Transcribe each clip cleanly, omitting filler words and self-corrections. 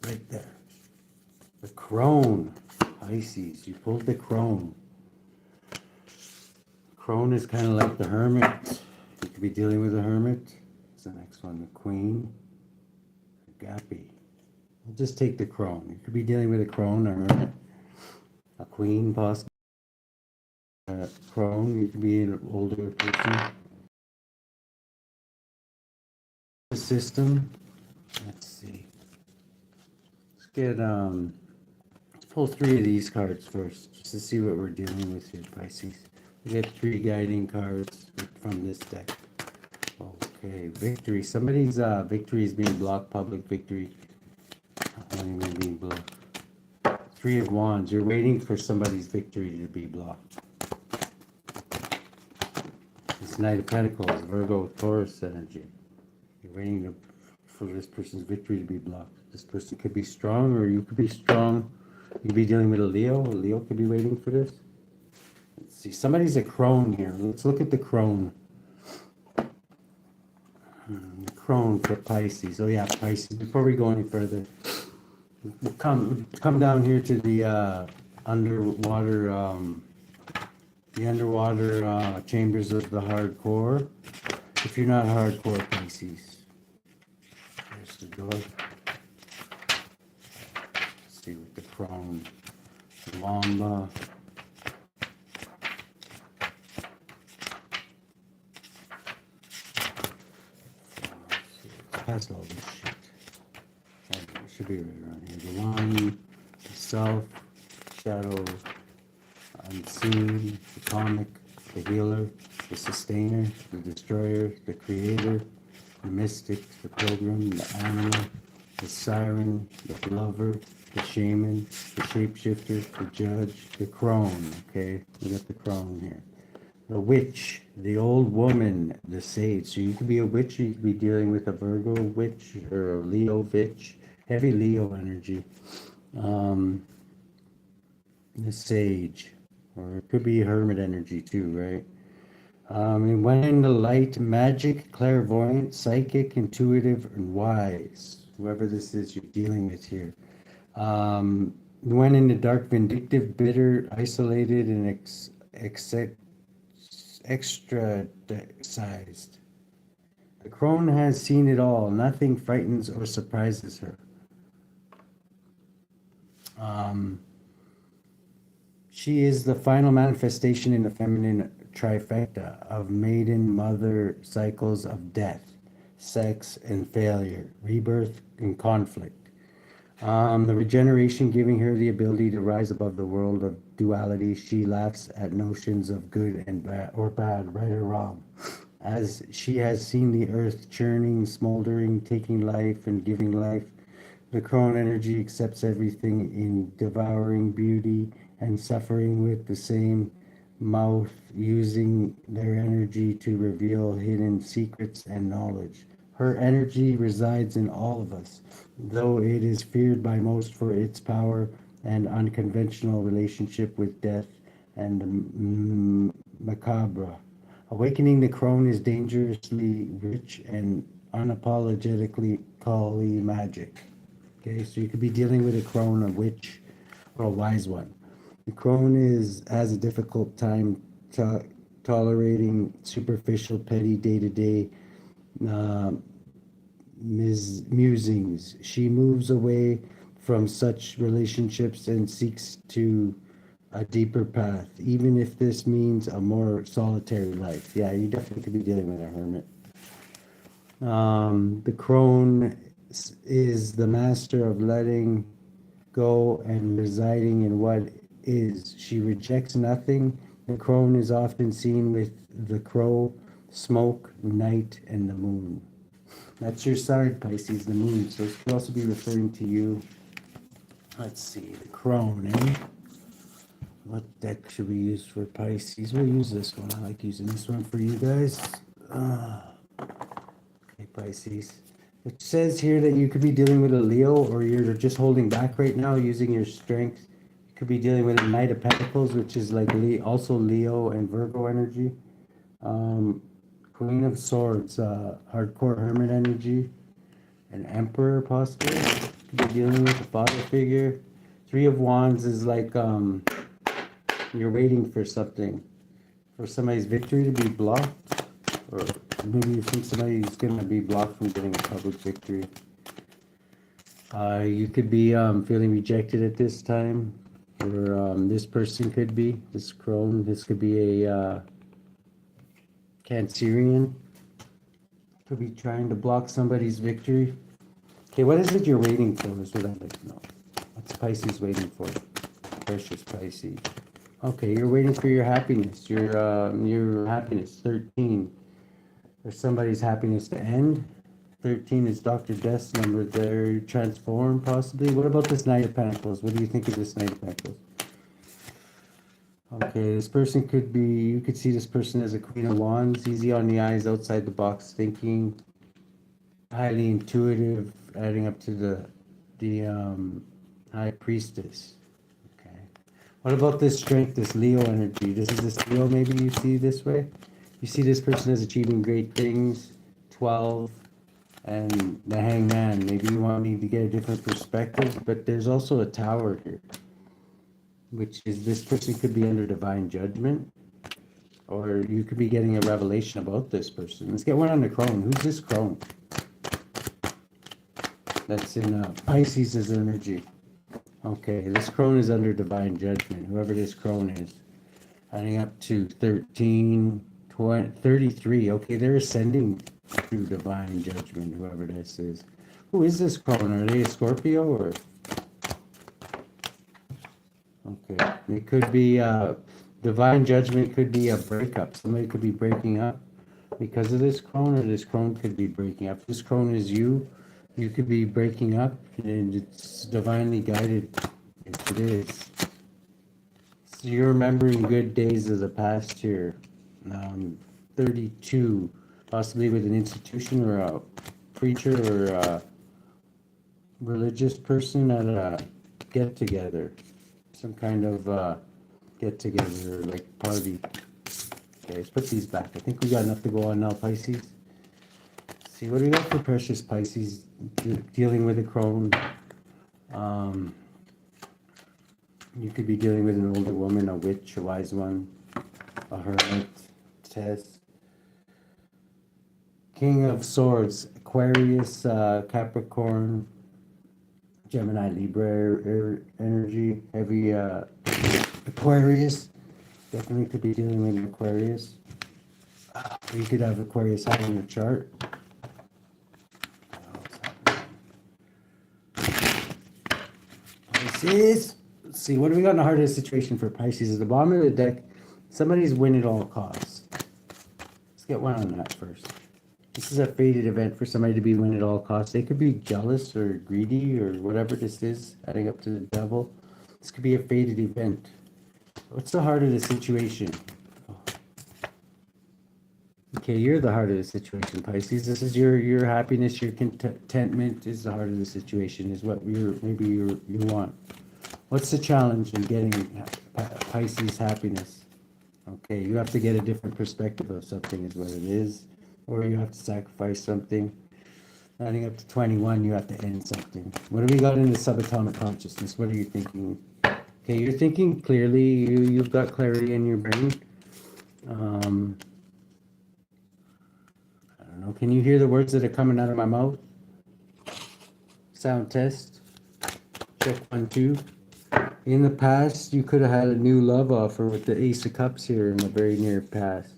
right there. The Crone, Pisces. You pulled the Crone. Crone is kind of like the Hermit. You could be dealing with a Hermit. What's the next one? The Queen. Agape. We'll just take the Crone. You could be dealing with a Crone, a Hermit, a Queen, possibly. Crone, you could be an older person. The system. Let's see. Let's get let's pull 3 of these cards first, just to see what we're dealing with here, Pisces. We get 3 guiding cards from this deck. Okay, victory. Somebody's victory is being blocked. Public victory. Only being blocked. 3 of Wands. You're waiting for somebody's victory to be blocked. It's Knight of Pentacles, Virgo, Taurus energy. You're waiting for this person's victory to be blocked. This person could be strong, or you could be strong. You could be dealing with a Leo. A Leo could be waiting for this. Let's see. Somebody's a Crone here. Let's look at the Crone. The Crone for Pisces. Oh yeah, Pisces. Before we go any further, we'll come down here to the underwater chambers of the hardcore. If you're not hardcore, Pisces. There's the door. Let's see with the Crone, the Wamba. Past all this shit. It should be right around here. The Wand, the Self, Shadow, Unseen, the Comic, the Healer, the Sustainer, the Destroyer, the Creator, the Mystic, the Pilgrim, the Animal, the Siren, the Lover, the Shaman, the Shapeshifter, the Judge, the Crone. Okay, we got the Crone here. The Witch, the Old Woman, the Sage. So you could be a witch, you could be dealing with a Virgo witch or a Leo witch. Heavy Leo energy. The Sage. Or it could be Hermit energy too, right? And when in the light, magic, clairvoyant, psychic, intuitive, and wise. Whoever this is you're dealing with here. When in the dark, vindictive, bitter, isolated, and extra-sized. The Crone has seen it all. Nothing frightens or surprises her. She is the final manifestation in the feminine trifecta of maiden, mother, cycles of death, sex, and failure, rebirth, and conflict. The regeneration giving her the ability to rise above the world of duality. She laughs at notions of good and bad, or bad, right or wrong, as she has seen the earth churning, smoldering, taking life and giving life. The Crone energy accepts everything in devouring beauty and suffering with the same mouth, using their energy to reveal hidden secrets and knowledge. Her energy resides in all of us, though it is feared by most for its power and unconventional relationship with death and the macabre. Awakening the Crone is dangerously rich and unapologetically magic. Okay, so you could be dealing with a Crone, a witch, or a wise one. The Crone has a difficult time tolerating superficial, petty, day-to-day musings. She moves away from such relationships and seeks to a deeper path, even if this means a more solitary life. Yeah, you definitely could be dealing with a Hermit. The Crone is the master of letting go and residing in what is. She rejects nothing. The Crone is often seen with the crow, smoke, night, and the moon. That's your side, Pisces, the moon. So it could also be referring to you. Let's see, the Crone, eh? What deck should we use for Pisces? We'll use this one. I like using this one for you guys. Okay, Pisces. It says here that you could be dealing with a Leo, or you're just holding back right now using your strength. You could be dealing with a Knight of Pentacles, which is like also Leo and Virgo energy. Queen of Swords, hardcore Hermit energy. an emperor possibly. Could be dealing with a father figure. Three of Wands is like you're waiting for something, for somebody's victory to be blocked, or maybe you think somebody's gonna be blocked from getting a public victory. You could be feeling rejected at this time, or this person could be, this Crone, this could be a Cancerian, could be trying to block somebody's victory. Okay, what is it you're waiting for is what I'd like to know. What's Pisces waiting for? Precious Pisces. Okay, you're waiting for your happiness, your happiness, 13. Or somebody's happiness to end. 13 is Dr. Death's number there, transform possibly. What about this Knight of Pentacles? What do you think of this Knight of Pentacles? Okay, this person could be, you could see this person as a Queen of Wands, easy on the eyes, outside the box thinking, highly intuitive, adding up to the High Priestess. Okay. What about this strength, this Leo energy? This is this Leo maybe you see this way? You see this person as achieving great things, 12, and the Hangman. Maybe you want me to get a different perspective, but there's also a Tower here, which is this person could be under divine judgment, or you could be getting a revelation about this person. Let's get one on the Crone. Who's this Crone? That's in Pisces' energy. Okay, this Crone is under divine judgment, whoever this Crone is. Adding up to 13, 20, 33. Okay, they're ascending through divine judgment, whoever this is. Who is this Crone? Are they a Scorpio or? Okay, it could be divine judgment, could be a breakup. Somebody could be breaking up because of this Crone, or this Crone could be breaking up. If this Crone is you, you could be breaking up, and it's divinely guided if it is. So you're remembering good days of the past here. 32, possibly with an institution or a preacher or a religious person at a get-together. Some kind of get-together, like party. Okay, let's put these back. I think we got enough to go on now, Pisces. Let's see, what do we got for Precious Pisces dealing with a Crone? You could be dealing with an older woman, a witch, a wise one, a hermit, Tess. King of Swords, Aquarius, Capricorn, Gemini, Libra energy, heavy Aquarius. Definitely could be dealing with an Aquarius. You could have Aquarius high in your chart. Pisces. Let's see, what do we got in the heart of the situation for Pisces? At the bottom of the deck, somebody's win at all costs. Let's get one on that first. This is a fated event for somebody to be win at all costs. They could be jealous or greedy or whatever this is, adding up to the devil. This could be a fated event. What's the heart of the situation? Okay, you're the heart of the situation, Pisces. This is your happiness, your contentment is the heart of the situation, is what you want. What's the challenge in getting Pisces happiness? Okay, you have to get a different perspective of something is what it is. Or you have to sacrifice something. Adding up to 21, you have to end something. What do we got in the subatomic consciousness? What are you thinking? Okay, you're thinking clearly. You've got clarity in your brain. I don't know. Can you hear the words that are coming out of my mouth? Sound test. Check 1, 2. In the past, you could have had a new love offer with the Ace of Cups here in the very near past.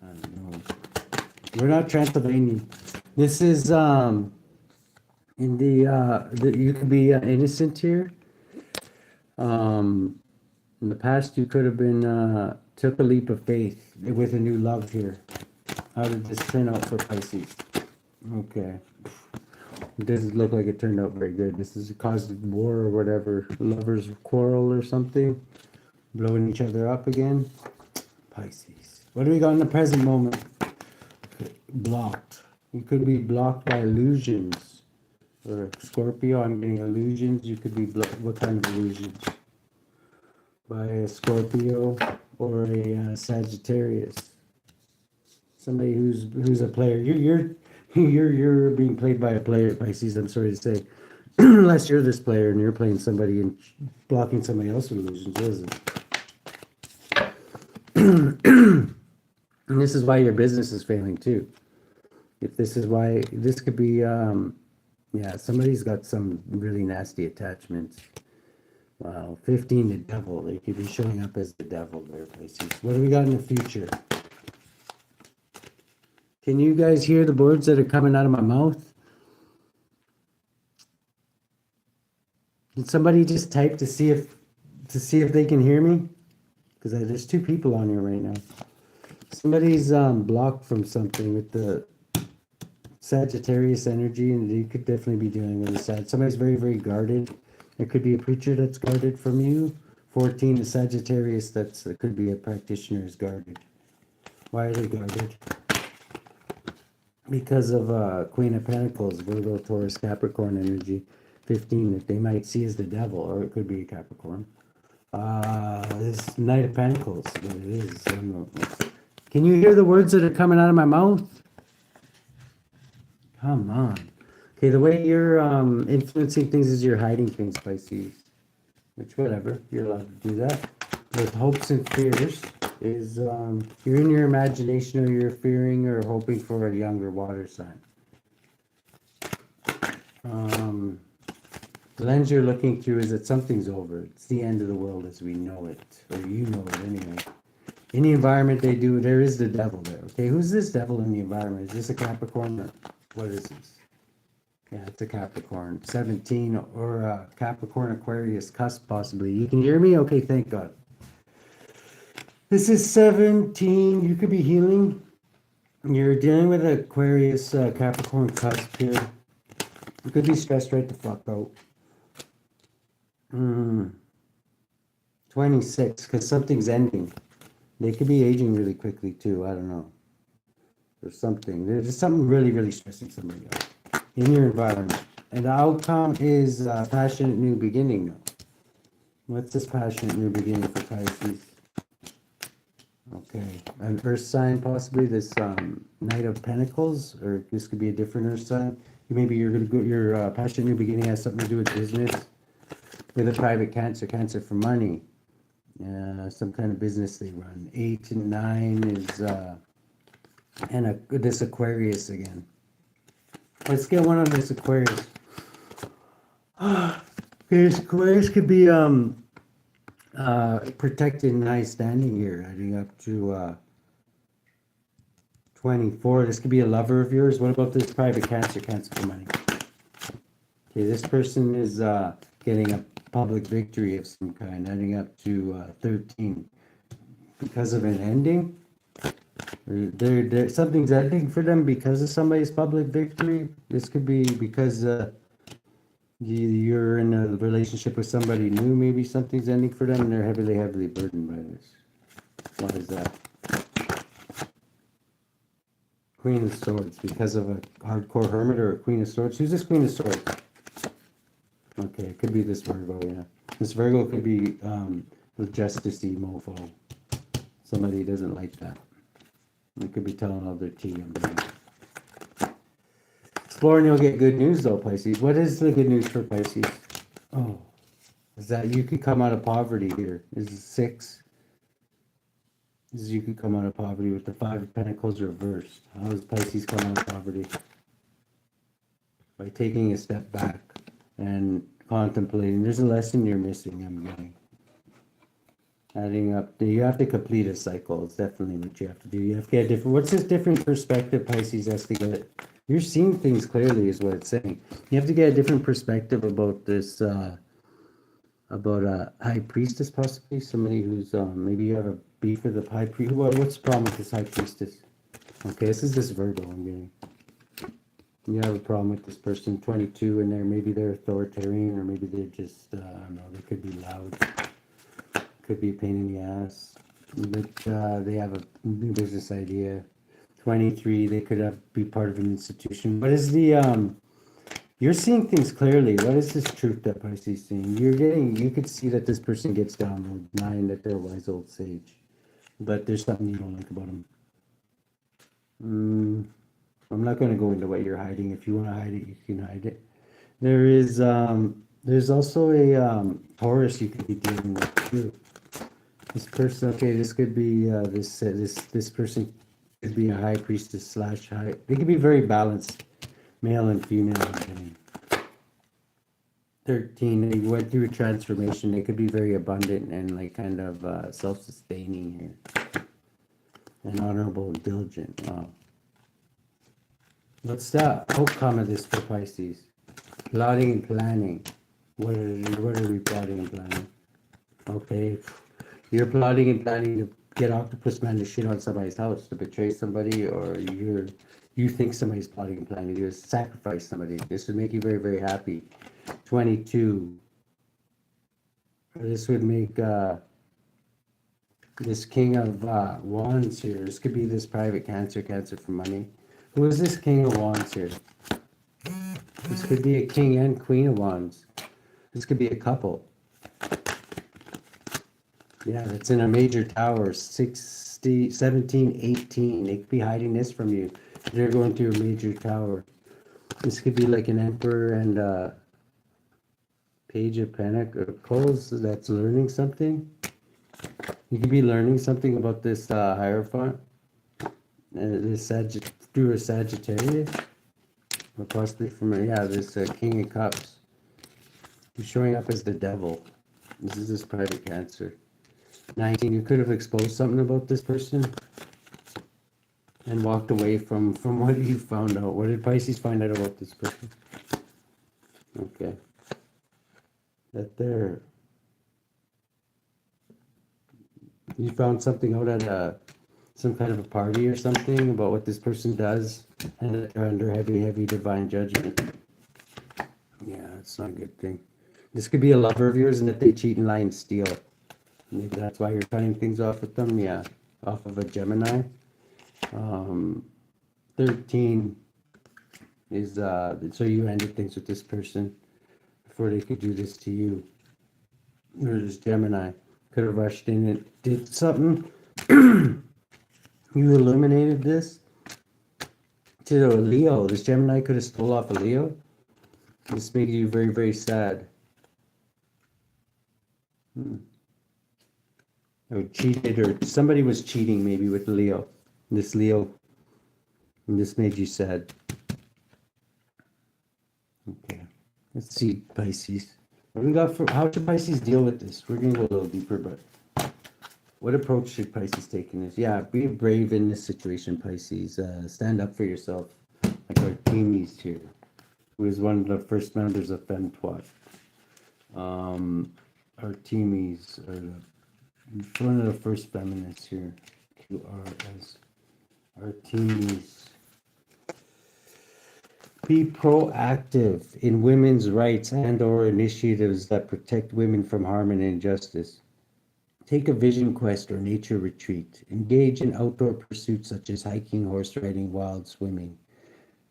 I don't know. We're not Transylvania. This is in you could be innocent here. In the past, you could have been took a leap of faith with a new love here. How did this turn out for Pisces? Okay. It doesn't look like it turned out very good. This is caused war or whatever. Lovers quarrel or something. Blowing each other up again. Pisces. What do we got in the present moment? Blocked. You could be blocked by illusions. Or Scorpio, I'm getting illusions. You could be blocked. What kind of illusions? By a Scorpio or a Sagittarius. Somebody who's a player. You're being played by a player, Pisces, I'm sorry to say. Unless you're this player and you're playing somebody and blocking somebody else's illusions, isn't it? And this is why your business is failing too. If this is why, this could be, yeah, somebody's got some really nasty attachments. Wow, 15, the devil. They could be showing up as the devil there, Pisces. What do we got in the future? Can you guys hear the words that are coming out of my mouth? Can somebody just type to see if they can hear me? Because there's two people on here right now. Somebody's blocked from something with the Sagittarius energy, and you could definitely be dealing with a Sag. Somebody's very, very guarded. There could be a preacher that's guarded from you. 14, the Sagittarius, that could be a practitioner is guarded. Why are they guarded? Because of Queen of Pentacles, Virgo, Taurus, Capricorn energy. 15, that they might see as the devil, or it could be a Capricorn. This Knight of Pentacles, what it is. I don't know. Can you hear the words that are coming out of my mouth? Come on. Okay, the way you're influencing things is you're hiding things, Pisces. Which, whatever, you're allowed to do that. With hopes and fears is you're in your imagination, or you're fearing or hoping for a younger water sign. The lens you're looking through is that something's over. It's the end of the world as we know it, or you know it anyway. In the environment they do, there is the devil there. Okay, who's this devil in the environment? Is this a Capricorn, or what is this? Yeah, it's a Capricorn. 17, or a Capricorn Aquarius cusp, possibly. You can hear me? Okay, thank God. This is 17. You could be healing. You're dealing with Aquarius Capricorn cusp here. You could be stressed right the fuck out. 26, because something's ending. They could be aging really quickly too. I don't know. There's something. There's something really, really stressing somebody out in your environment. And the outcome is passionate new beginning now. What's this passionate new beginning for Pisces? Okay, an earth sign possibly. This Knight of Pentacles, or this could be a different earth sign. Maybe you're gonna go. Your passionate new beginning has something to do with business. With a private Cancer for money. Some kind of business they run. 8 and 9 is and this Aquarius again. Let's get one on this Aquarius. This Aquarius could be protected and high standing here, adding up to 24. This could be a lover of yours. What about this private Cancer for money? Okay, this person is getting a public victory of some kind, adding up to 13. Because of an ending? Something's ending for them because of somebody's public victory. This could be because you're in a relationship with somebody new. Maybe something's ending for them and they're heavily, heavily burdened by this. Why is that? Queen of Swords, because of a hardcore hermit or a Queen of Swords. Who's this Queen of Swords? Okay, it could be this Virgo, yeah. This Virgo could be the justice-y mofo. Somebody doesn't like that. They could be telling all their tea on them. Explore and you'll get good news though, Pisces. What is the good news for Pisces? Oh, is that you could come out of poverty here. This is 6. This is you could come out of poverty with the 5 of Pentacles reversed. How does Pisces come out of poverty? By taking a step back and contemplating. There's a lesson you're missing, I'm getting. Adding up, you have to complete a cycle. It's definitely what you have to do. You have to get a different, what's this different perspective Pisces has to get? You're seeing things clearly is what it's saying. You have to get a different perspective about this, about a high priestess possibly. Somebody who's, maybe you have a beef with the high priest. What's the problem with this high priestess? Okay, this is this Virgo I'm getting. You have a problem with this person, 22 in there. Maybe they're authoritarian, or maybe they're just, I don't know, they could be loud. Could be a pain in the ass. But they have a new business idea. 23, they could be part of an institution. What is the, you're seeing things clearly. What is this truth that Pisces is seeing? You could see that this person gets down 9, that they're a wise old sage. But there's something you don't like about them. I'm not going to go into what you're hiding. If you want to hide it, you can hide it. There's also a Taurus you could be dealing with too. This person, okay, this could be this person could be a high priestess slash high. They could be very balanced, male and female. 13, they went through a transformation. They could be very abundant and like kind of self-sustaining here, and honorable and diligent. Wow. What's the outcome of this for Pisces? Plotting and planning. What are we plotting and planning? Okay, you're plotting and planning to get Octopus Man to shit on somebody's house, to betray somebody, or you think somebody's plotting and planning to sacrifice somebody. This would make you very, very happy. 22. This would make this King of Wands here. This could be this private Cancer for money. Who is this King of Wands here? This could be a King and Queen of Wands. This could be a couple. Yeah, it's in a major tower, 60, 17, 18. They could be hiding this from you. They're going to a major tower. This could be like an Emperor and Page of Pentacles that's learning something. You could be learning something about this Hierophant. This through a Sagittarius. Or possibly from this King of Cups. He's showing up as the devil. This is this private Cancer. 19, you could have exposed something about this person and walked away from what you found out. What did Pisces find out about this person? Okay. That there. You found something out at some kind of a party or something about what this person does, and that they're under heavy, heavy divine judgment. Yeah, it's not a good thing. This could be a lover of yours and that they cheat and lie and steal. Maybe that's why you're cutting things off with them. Yeah, off of a Gemini. 13 is so you ended things with this person before they could do this to you. Or this Gemini could have rushed in and did something. You eliminated this to a Leo. This Gemini could have stole off a Leo. This made you very, very sad. Or cheated, or somebody was cheating maybe with Leo. This Leo. And this made you sad. Okay. Let's see, Pisces. What do we got for how should Pisces deal with this? We're gonna go a little deeper, but what approach should Pisces take in this? Yeah, be brave in this situation, Pisces. Stand up for yourself. Like Artemis here, who is one of the first members of Femtwat. Artemis, one of the first feminists here. QRS. Artemis. Be proactive in women's rights and/or initiatives that protect women from harm and injustice. Take a vision quest or nature retreat. Engage in outdoor pursuits such as hiking, horse riding, wild swimming.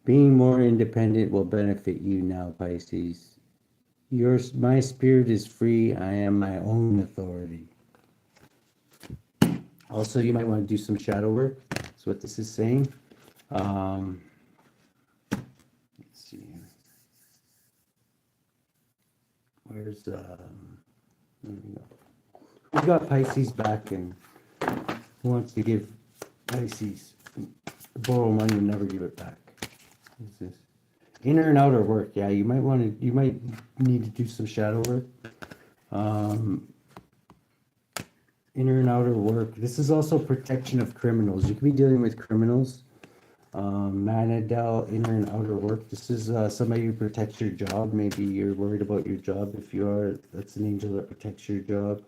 Being more independent will benefit you now, Pisces. My spirit is free. I am my own authority. Also, you might want to do some shadow work. That's what this is saying. Let's see here. Where's there we go. We got Pisces back, and who wants to give Pisces borrow money and never give it back? What's this? Inner and outer work. Yeah, you might need to do some shadow work. Inner and outer work. This is also protection of criminals. You could be dealing with criminals. Manadel, inner and outer work. This is somebody who protects your job. Maybe you're worried about your job. If you are, that's an angel that protects your job.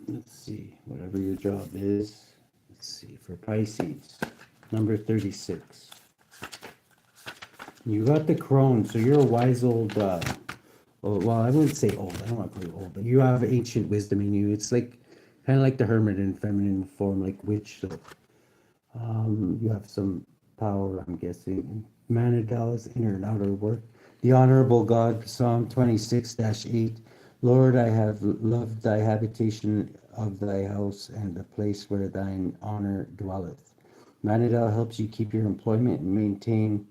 Let's see, whatever your job is. Let's see, for Pisces, number 36. You got the Crone, so you're a wise old, well, I wouldn't say old, I don't want to call you old, but you have ancient wisdom in you. It's like, kind of like the Hermit in feminine form, like witch, so you have some power, I'm guessing. Manadel is inner and outer work. The Honorable God, Psalm 26-8. Lord, I have loved thy habitation of thy house and the place where thine honor dwelleth. Manadel helps you keep your employment and maintain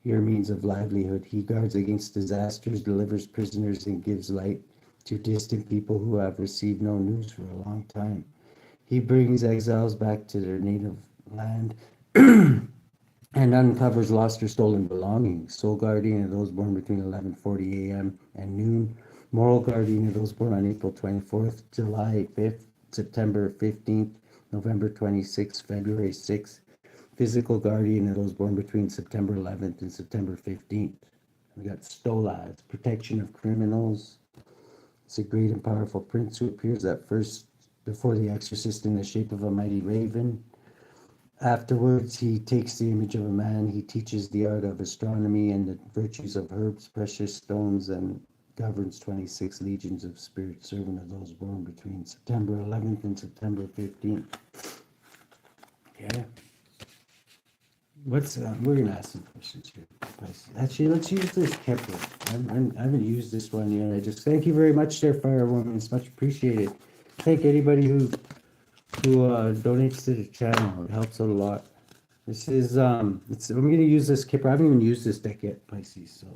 your means of livelihood. He guards against disasters, delivers prisoners, and gives light to distant people who have received no news for a long time. He brings exiles back to their native land and uncovers lost or stolen belongings. Soul guardian of those born between 11:40 a.m. and noon. Moral guardian of those born on April 24th, July 5th, September 15th, November 26th, February 6th. Physical guardian of those born between September 11th and September 15th. We got Stolas, protection of criminals. It's a great and powerful prince who appears at first before the exorcist in the shape of a mighty raven. Afterwards, he takes the image of a man. He teaches the art of astronomy and the virtues of herbs, precious stones, and governs 26 legions of spirits, servant of those born between September 11th and September 15th. Okay. We're gonna ask some questions here. Actually, let's use this Kepler. I haven't used this one yet. I just thank you very much there, Firewoman. It's much appreciated. Thank anybody who donates to the channel. It helps out a lot. This is I'm gonna use this Kepler. I haven't even used this deck yet, Pisces, so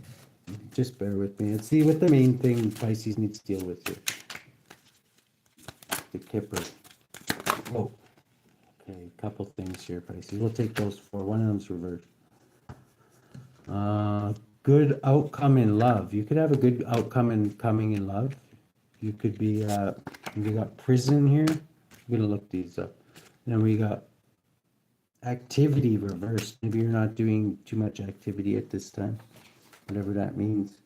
just bear with me. Let's see what the main thing Pisces needs to deal with here. The Kepler. Oh. Okay, a couple things here, Pisces. We'll take those four. One of them's reversed. Good outcome in love. You could have a good outcome in coming in love. You could be, we got prison here. I'm going to look these up. And then we got activity reversed. Maybe you're not doing too much activity at this time, whatever that means.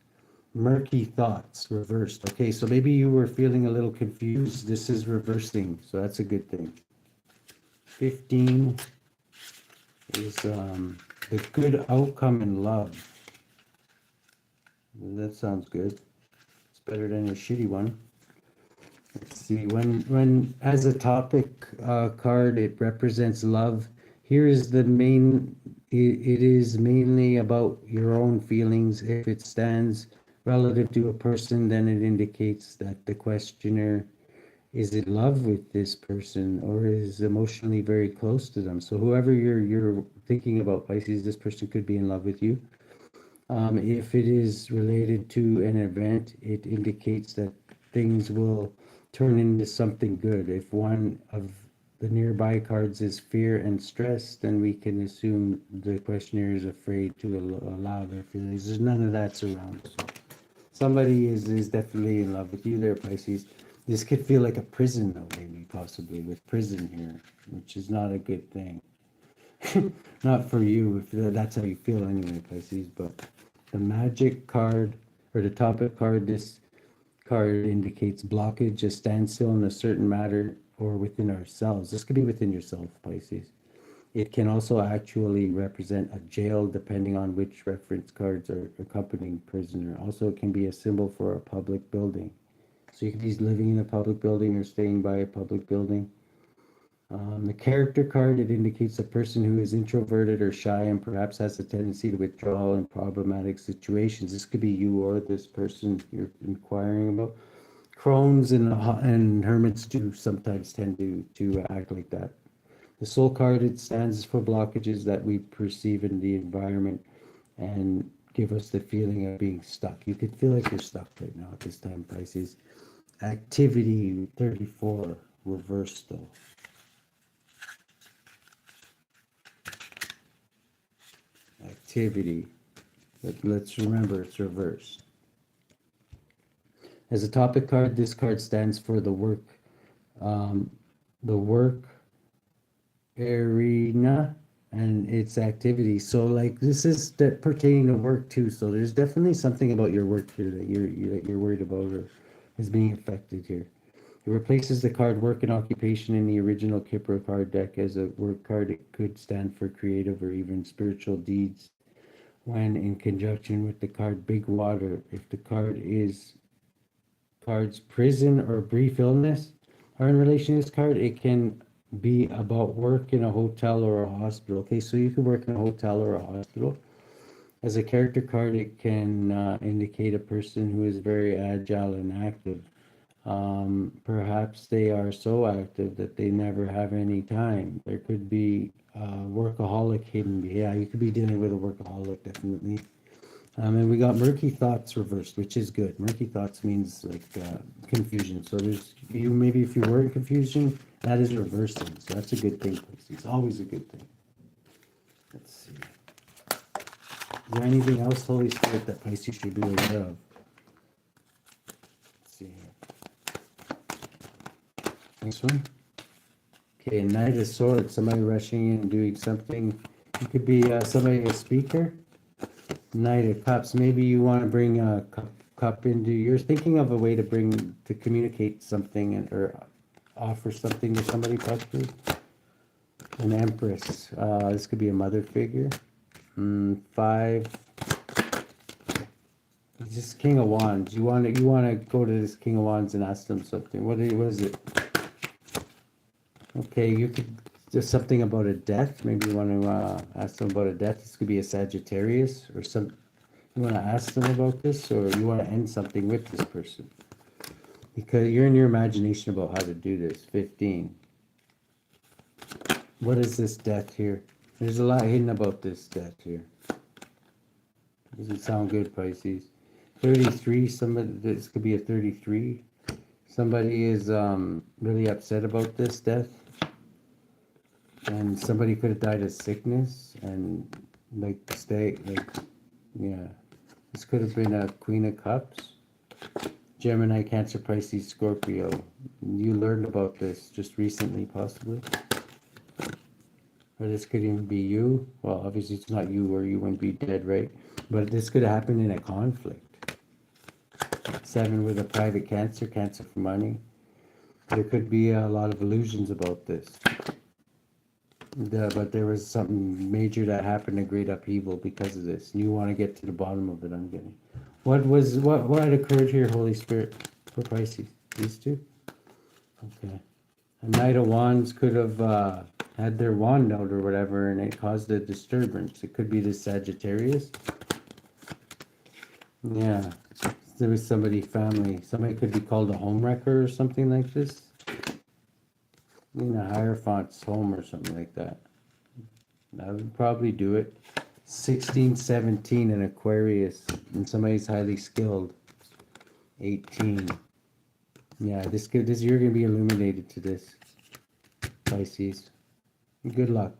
Murky thoughts reversed. Okay, so maybe you were feeling a little confused. This is reversing, so that's a good thing. 15 is the good outcome in love. That sounds good. It's better than a shitty one. Let's see. When as a topic card, it represents love. Here is the main. It is mainly about your own feelings. If it stands relative to a person, then it indicates that the questioner is in love with this person or is emotionally very close to them. So whoever you're thinking about, Pisces, this person could be in love with you. If it is related to an event, it indicates that things will turn into something good. If one of the nearby cards is fear and stress, then we can assume the questioner is afraid to allow their feelings. There's none of that's around. So somebody is definitely in love with you there, Pisces. This could feel like a prison, though, maybe, possibly, with prison here, which is not a good thing. Not for you, if that's how you feel anyway, Pisces. But the magic card, or the topic card, this card indicates blockage, a standstill in a certain matter, or within ourselves. This could be within yourself, Pisces. It can also actually represent a jail, depending on which reference cards are accompanying prisoner. Also, it can be a symbol for a public building. So you could be living in a public building or staying by a public building. The character card, it indicates a person who is introverted or shy and perhaps has a tendency to withdraw in problematic situations. This could be you or this person you're inquiring about. Crones and hermits do sometimes tend to act like that. The soul card, it stands for blockages that we perceive in the environment and give us the feeling of being stuck. You could feel like you're stuck right now at this time, Pisces. Activity 34, reversed though. Activity, but let's remember it's reversed. As a topic card, this card stands for the work arena and its activity. So like this is that pertaining to work too. So there's definitely something about your work here that you're worried about or is being affected here. It replaces the card work and occupation in the original Kipper card deck as a work card. It could stand for creative or even spiritual deeds when in conjunction with the card Big Water. If the cards prison or brief illness are in relation to this card, it can be about work in a hotel or a hospital. Okay, so you could work in a hotel or a hospital. As a character card, it can indicate a person who is very agile and active. Perhaps they are so active that they never have any time. There could be workaholic hidden. Yeah, you could be dealing with a workaholic, definitely. And we got murky thoughts reversed, which is good. Murky thoughts means like confusion. So there's you maybe if you were in confusion, that is reversing. So that's a good thing, Pisces. Always a good thing. Let's see. Is there anything else, Holy Spirit, that Pisces should be aware of? Let's see here. Next one. Okay, Knight of Swords. Somebody rushing in and doing something. It could be somebody, a speaker. Knight of Cups. Maybe you want to bring a cup into. You're thinking of a way to bring to communicate something or offer something to somebody, possibly. An Empress. This could be a mother figure. 5. This King of Wands. You want to go to this King of Wands and ask them something. What is it? Okay, you could just something about a death. Maybe you want to ask them about a death. This could be a Sagittarius or some. You want to ask them about this, or you want to end something with this person because you're in your imagination about how to do this. 15. What is this death here? There's a lot hidden about this death here. Doesn't sound good, Pisces. 33. Somebody. This could be a 33. Somebody is really upset about this death. And somebody could have died of sickness and like yeah. This could have been a Queen of Cups. Gemini, Cancer, Pisces, Scorpio. You learned about this just recently, possibly. Or this could even be you. Well, obviously it's not you or you wouldn't be dead, right? But this could have happened in a conflict. 7 with a private Cancer, Cancer for money. There could be a lot of illusions about this. But there was something major that happened, a great upheaval because of this. You want to get to the bottom of it, I'm getting. What had occurred here, Holy Spirit, for Pisces? These two? Okay. A Knight of Wands could have had their wand out or whatever, and it caused a disturbance. It could be the Sagittarius. Yeah. There was somebody, family. Somebody could be called a homewrecker or something like this. In a Hierophant's home or something like that. That would probably do it. 16, 17 in Aquarius. And somebody's highly skilled. 18. Yeah, you're going to be illuminated to this. Pisces. Good luck.